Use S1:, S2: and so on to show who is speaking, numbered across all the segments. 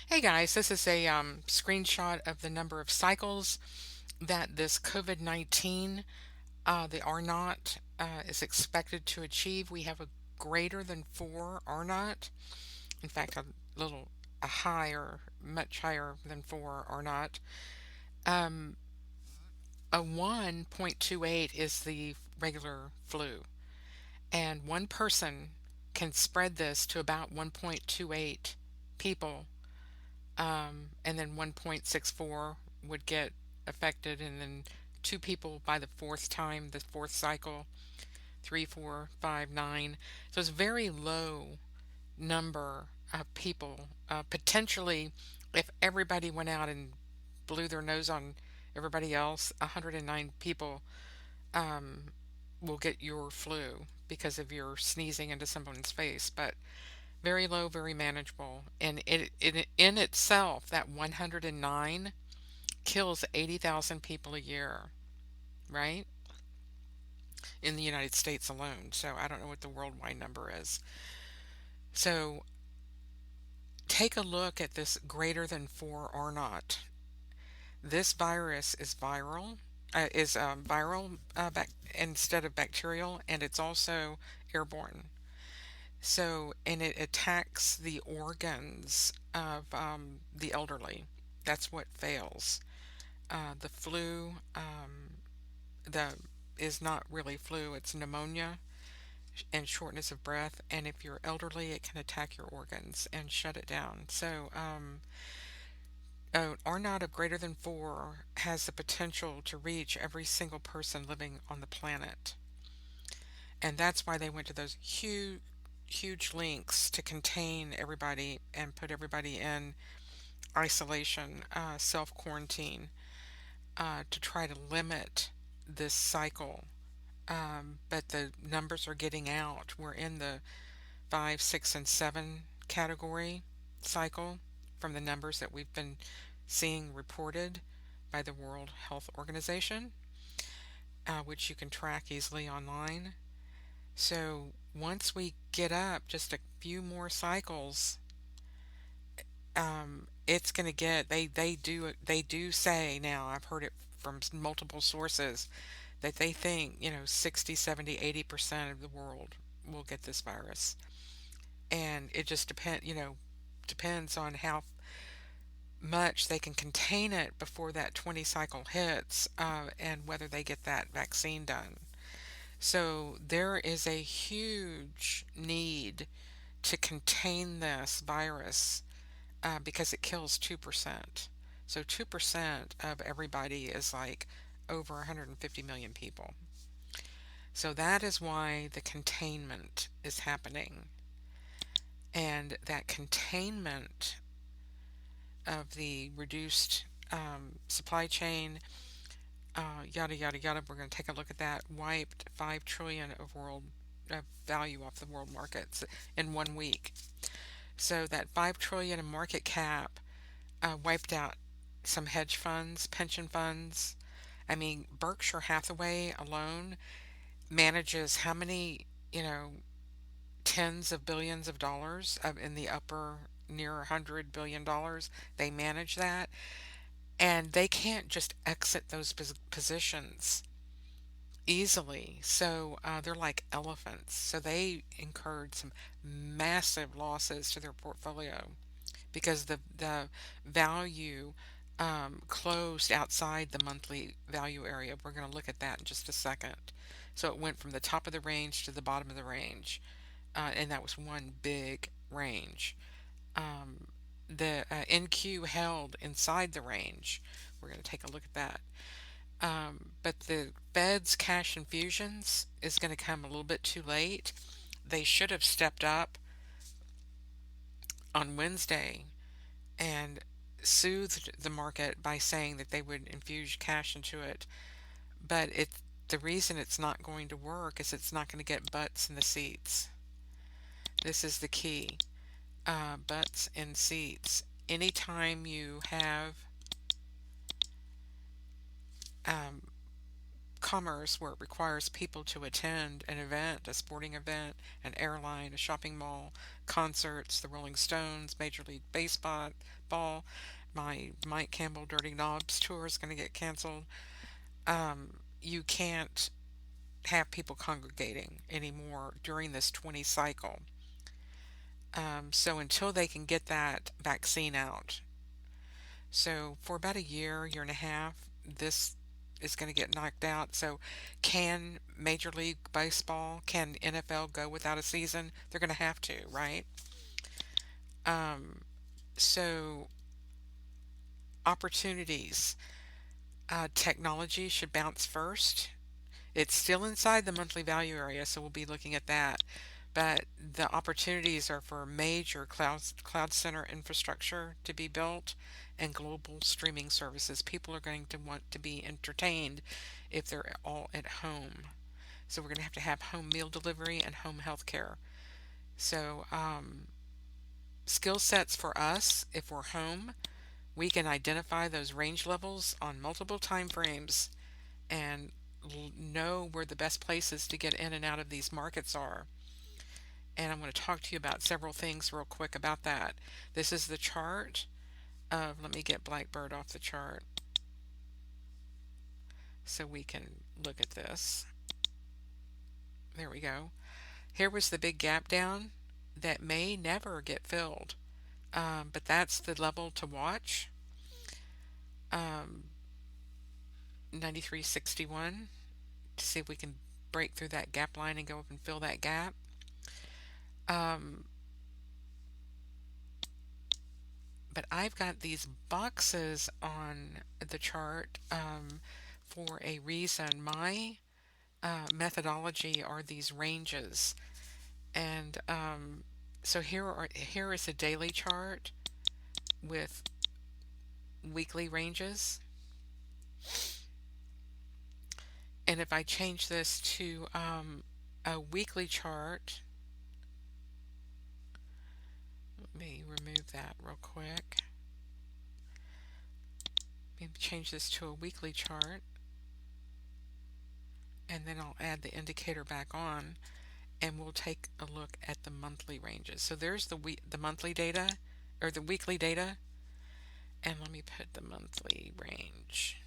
S1: Hey guys, this is a screenshot of the number of cycles that this COVID-19, the R naught, is expected to achieve. We have a greater than 4 R naught. In fact, a higher, much higher than 4 R naught. Um, a 1.28 is the regular flu, and one person can spread this to about 1.28 people, and then 1.64 would get affected, and then two people by the fourth time, the fourth cycle, three, four, five, nine. So it's a very low number of people. Potentially, if everybody went out and blew their nose on everybody else, 109 people um, will get your flu because of your sneezing into someone's face. But very low, very manageable. And it in itself, that 109 kills 80,000 people a year, right? In the United States alone. So I don't know what the worldwide number is. So take a look at this greater than 4 R naught. This virus is viral instead of bacterial, and it's also airborne. So, and it attacks the organs of the elderly. That's what fails. The flu, the is not really flu. It's pneumonia and shortness of breath. And if you're elderly, it can attack your organs and shut it down. So, R naught of greater than 4 has the potential to reach every single person living on the planet. And that's why they went to those huge lengths to contain everybody and put everybody in isolation, self quarantine, to try to limit this cycle. But the numbers are getting out. We're in the 5, 6, and 7 category cycle from the numbers that we've been seeing reported by the World Health Organization, which you can track easily online. So once we get up just a few more cycles, it's going to get they do say now, I've heard it from multiple sources, that they think 60, 70, 80% of the world will get this virus. And it just depends on how much they can contain it before that 20 cycle hits, and whether they get that vaccine done. So there is a huge need to contain this virus, because it kills 2%. So 2% of everybody is like over 150 million people. So that is why the containment is happening. And that containment of the reduced supply chain, yada yada yada. We're going to take a look at that. Wiped 5 trillion of world value off the world markets in 1 week. So that 5 trillion in market cap wiped out some hedge funds, pension funds. I mean, Berkshire Hathaway alone manages how many, tens of billions of dollars, in the upper near $100 billion. They manage that, and they can't just exit those positions easily. So they're like elephants. So they incurred some massive losses to their portfolio because the value closed outside the monthly value area. We're going to look at that in just a second. So it went from the top of the range to the bottom of the range, and that was one big range. The NQ held inside the range. We're going to take a look at that. But the Fed's cash infusions is going to come a little bit too late. They should have stepped up on Wednesday and soothed the market by saying that they would infuse cash into it. But the reason it's not going to work is it's not going to get butts in the seats. This is the key. Butts in seats. Anytime you have um, commerce where it requires people to attend an event, a sporting event, an airline, a shopping mall, concerts, the Rolling Stones, Major League football. My Mike Campbell Dirty Knobs tour is going to get canceled. You can't have people congregating anymore during this 20 cycle. So until they can get that vaccine out, so for about a year, year and a half, this is going to get knocked out. So can Major League Baseball, can NFL go without a season? They're going to have to, right? Um, so opportunities, technology should bounce first. It's still inside the monthly value area, so we'll be looking at that. But the opportunities are for major cloud center infrastructure to be built and global streaming services. People are going to want to be entertained if they're all at home. So we're going to have home meal delivery and home health care. So skill sets for us, if we're home, we can identify those range levels on multiple time frames and know where the best places to get in and out of these markets are. And I'm going to talk to you about several things real quick about that. This is the chart of, let me get Blackbird off the chart so we can look at this. There we go. Here was the big gap down that may never get filled, but that's the level to watch. 93.61 to see if we can break through that gap line and go up and fill that gap. Um, but I've got these boxes on the chart for a reason. My methodology are these ranges, and so here is a daily chart with weekly ranges, and if I change this to a weekly chart, let me remove that real quick. Maybe change this to a weekly chart, and then I'll add the indicator back on, and we'll take a look at the monthly ranges. So there's the monthly data or the weekly data, and let me put the monthly range.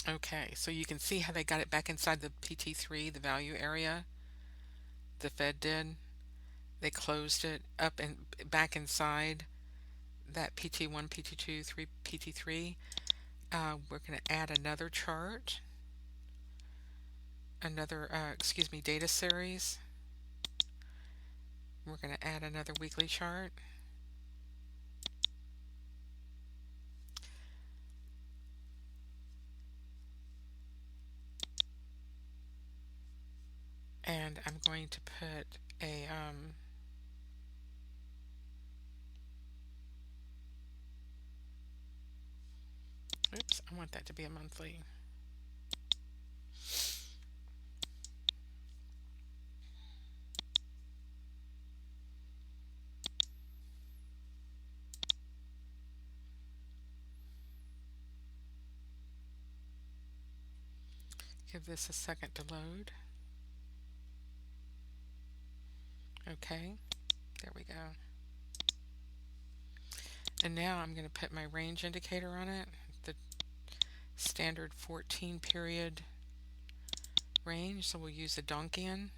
S1: Okay, so you can see how they got it back inside the PT3, the value area. The Fed did. They closed it up and back inside that PT1, PT2, 3, PT3. We're going to add another chart, another, excuse me, data series. We're going to add another weekly chart. And I'm going to put a, oops, I want that to be a monthly. Give this a second to load. Okay, there we go. And now I'm going to put my range indicator on it, the standard 14 period range. So we'll use the Donkian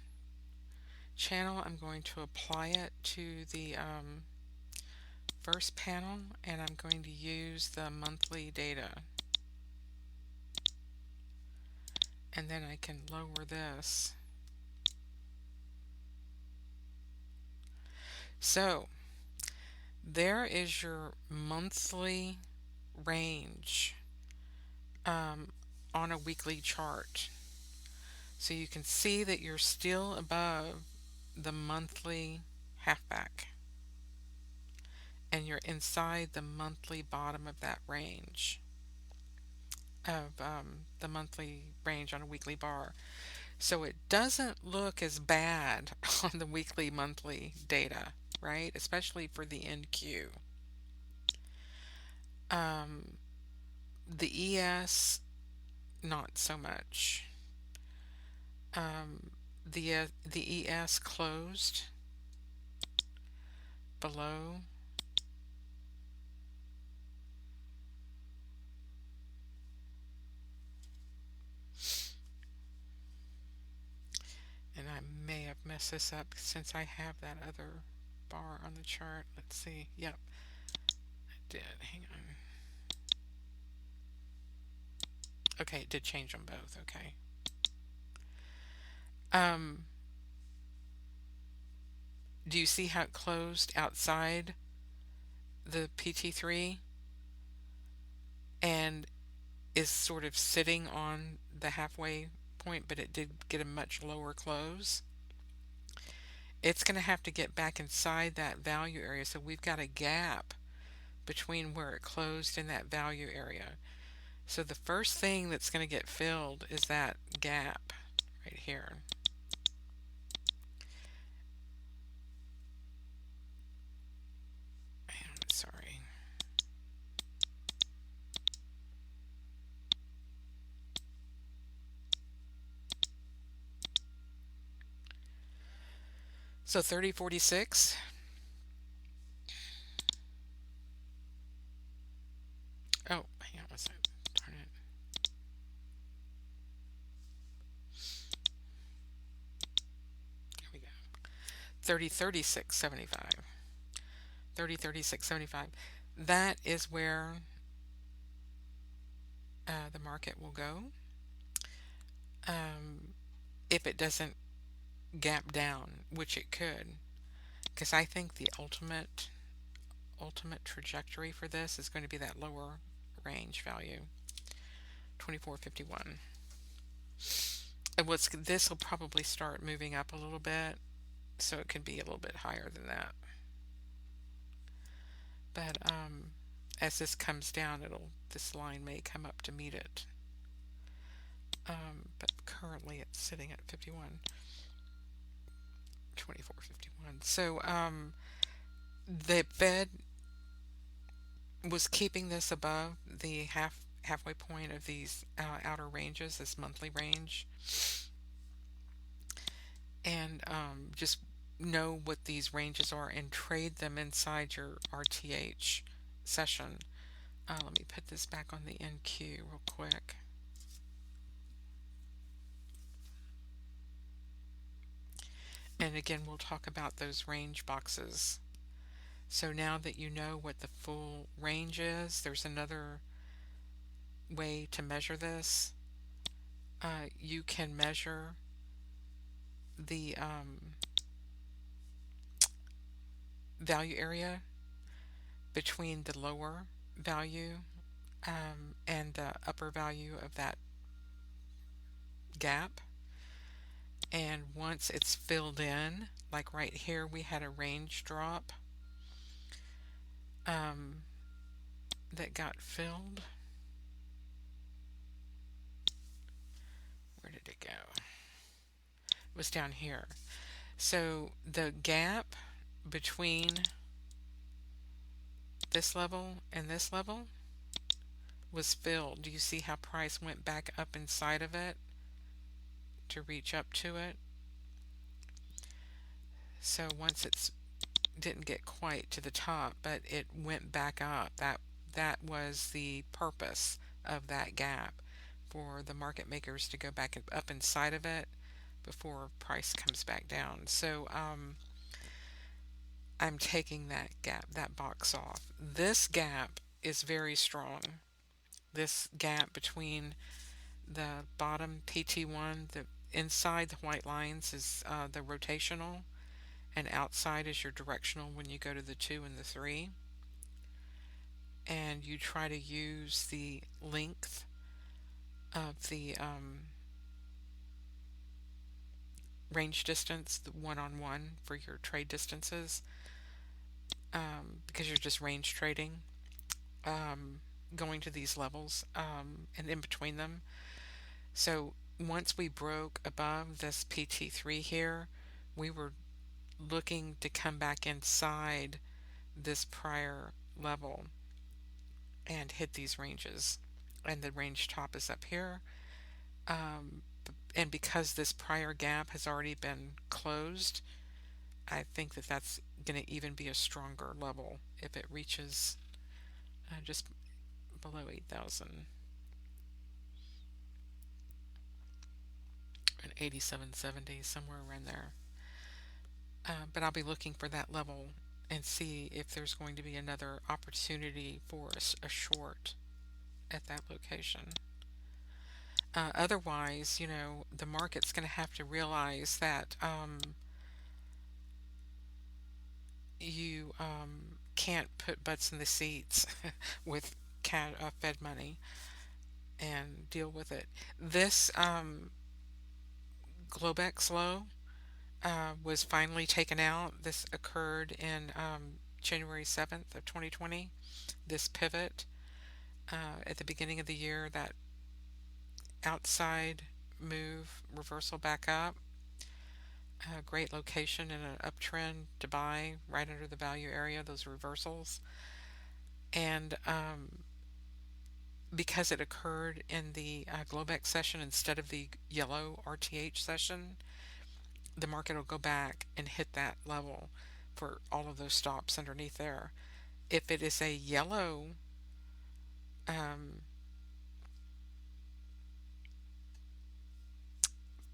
S1: channel. I'm going to apply it to the first panel, and I'm going to use the monthly data. And then I can lower this. So there is your monthly range on a weekly chart. So you can see that you're still above the monthly halfback, and you're inside the monthly bottom of that range of the monthly range on a weekly bar. So it doesn't look as bad on the weekly, monthly data, right? Especially for the NQ. Um, the ES, not so much. Um, the ES closed below. And I may have messed this up since I have that other bar on the chart. Let's see. Yep, I did. Hang on. Okay, it did change them both. Okay. Um, do you see how it closed outside the PT3 and is sort of sitting on the halfway point, but it did get a much lower close? It's going to have to get back inside that value area. So we've got a gap between where it closed and that value area. So the first thing that's going to get filled is that gap right here. I'm sorry. So 3046. Oh, hang on, what's that? Darn it. 3036.75. 3036.75. That is where the market will go if it doesn't gap down, which it could, because I think the ultimate trajectory for this is going to be that lower range value, 2451. And this will probably start moving up a little bit, so it could be a little bit higher than that. But as this comes down, this line may come up to meet it. But currently it's sitting at 2451. So the Fed was keeping this above the halfway point of these outer ranges, this monthly range, and just know what these ranges are and trade them inside your RTH session. Let me put this back on the NQ real quick. And again, we'll talk about those range boxes. So now that you know what the full range is, there's another way to measure this. You can measure the value area between the lower value and the upper value of that gap. And once it's filled in, like right here, we had a range drop that got filled. Where did it go? It was down here. So the gap between this level and this level was filled. Do you see how price went back up inside of it to reach up to it? So once it didn't get quite to the top, but it went back up. That was the purpose of that gap, for the market makers to go back up inside of it before price comes back down. So I'm taking that box off. This gap is very strong. This gap between the bottom PT1, the inside the white lines is the rotational, and outside is your directional when you go to the 2 and the 3. And you try to use the length of the range distance, the one-on-one for your trade distances, because you're just range trading, going to these levels and in between them. So once we broke above this PT3 here, we were looking to come back inside this prior level and hit these ranges. And the range top is up here. Um, and because this prior gap has already been closed, I think that that's going to even be a stronger level if it reaches just below 8,000 and 87.70, somewhere around there. But I'll be looking for that level and see if there's going to be another opportunity for a short at that location. Otherwise, the market's going to have to realize that you can't put butts in the seats with Fed money and deal with it. This Globex low was finally taken out. This occurred in January 7th of 2020. This pivot at the beginning of the year, that outside move reversal back up. A great location in an uptrend to buy right under the value area, those reversals. And because it occurred in the Globex session instead of the yellow RTH session, the market will go back and hit that level for all of those stops underneath there. If it is a yellow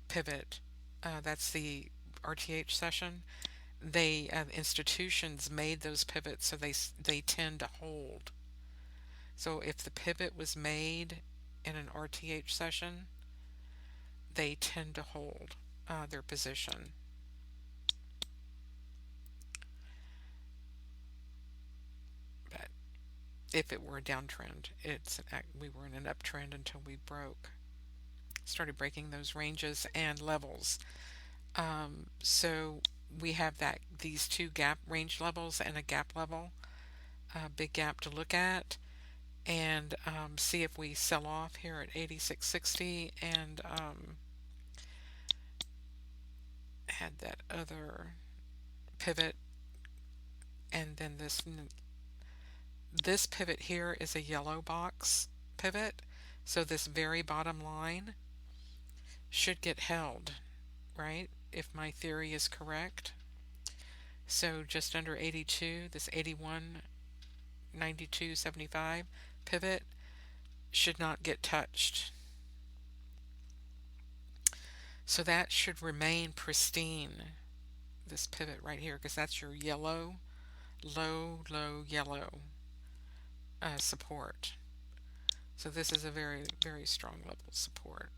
S1: pivot, that's the RTH session. Institutions made those pivots, so they tend to hold. So if the pivot was made in an RTH session, they tend to hold their position. But if it were a downtrend, we were in an uptrend until we started breaking those ranges and levels. So we have these two gap range levels and a gap level, a big gap to look at, and see if we sell off here at 86.60 and had that other pivot, and then this pivot here is a yellow box pivot, so this very bottom line should get held, right, if my theory is correct. So just under 82, this 81.92.75 pivot should not get touched. So that should remain pristine, this pivot right here, because that's your yellow, low yellow support. So this is a very, very strong level of support.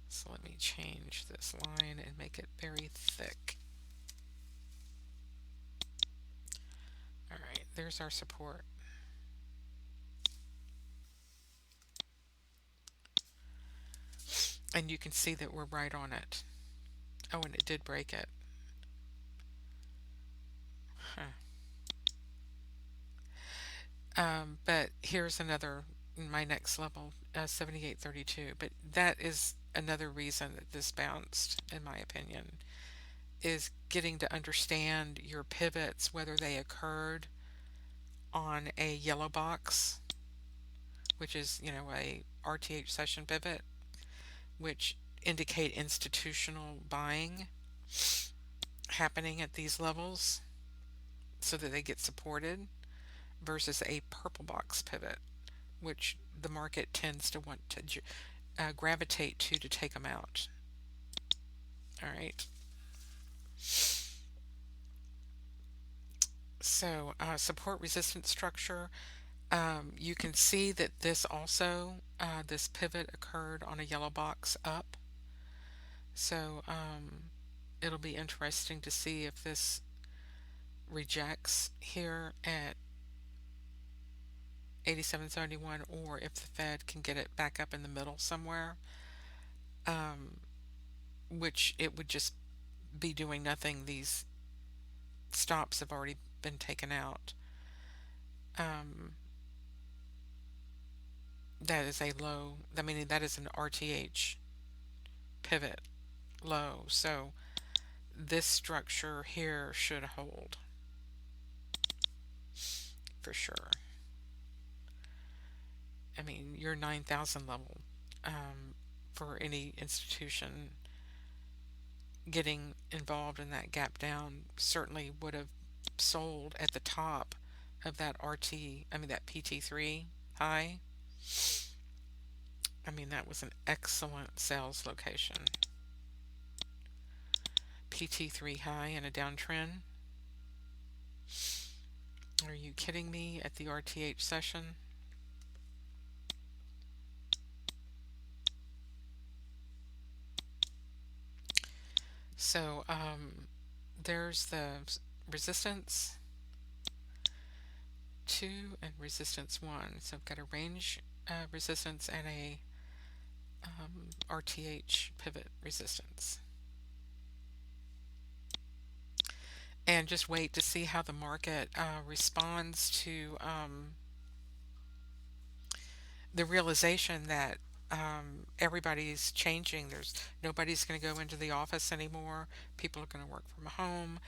S1: So let me change this line and make it very thick. Alright, there's our support. And you can see that we're right on it. Oh, and it did break it. But here's my next level, 78.32. But that is another reason that this bounced, in my opinion, is getting to understand your pivots, whether they occurred on a yellow box, which is, a RTH session pivot, which indicate institutional buying happening at these levels so that they get supported, versus a purple box pivot, which the market tends to want to gravitate to take them out. All right. So support resistance structure. You can see that this also, this pivot occurred on a yellow box up. So it'll be interesting to see if this rejects here at 87.71, or if the Fed can get it back up in the middle somewhere, which it would just be doing nothing. These stops have already been taken out. That is a low, I mean, that is an RTH pivot low. So this structure here should hold for sure. I mean, your 9,000 level, for any institution getting involved in that gap down certainly would have sold at the top of that that PT3 high. I mean, that was an excellent sales location. PT3 high in a downtrend. Are you kidding me at the RTH session? So there's the resistance 2 and resistance 1. So I've got a range resistance and a RTH pivot resistance. And just wait to see how the market responds to the realization that everybody's changing. Nobody's going to go into the office anymore. People are going to work from home.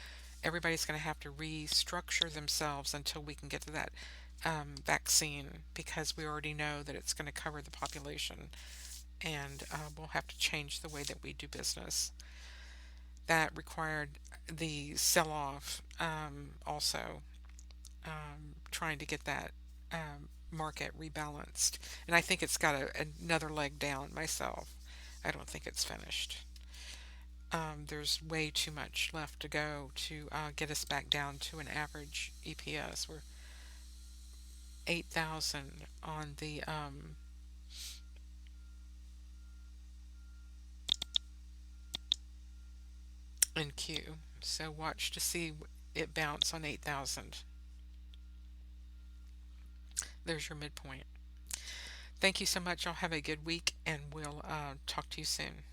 S1: Everybody's going to have to restructure themselves until we can get to that vaccine, because we already know that it's going to cover the population, and we'll have to change the way that we do business. That required the sell-off, also trying to get that market rebalanced. And I think it's got another leg down myself. I don't think it's finished. There's way too much left to go to get us back down to an average EPS. We're 8,000 on the NQ. So watch to see it bounce on 8,000. There's your midpoint. Thank you so much. I'll have a good week, and we'll talk to you soon.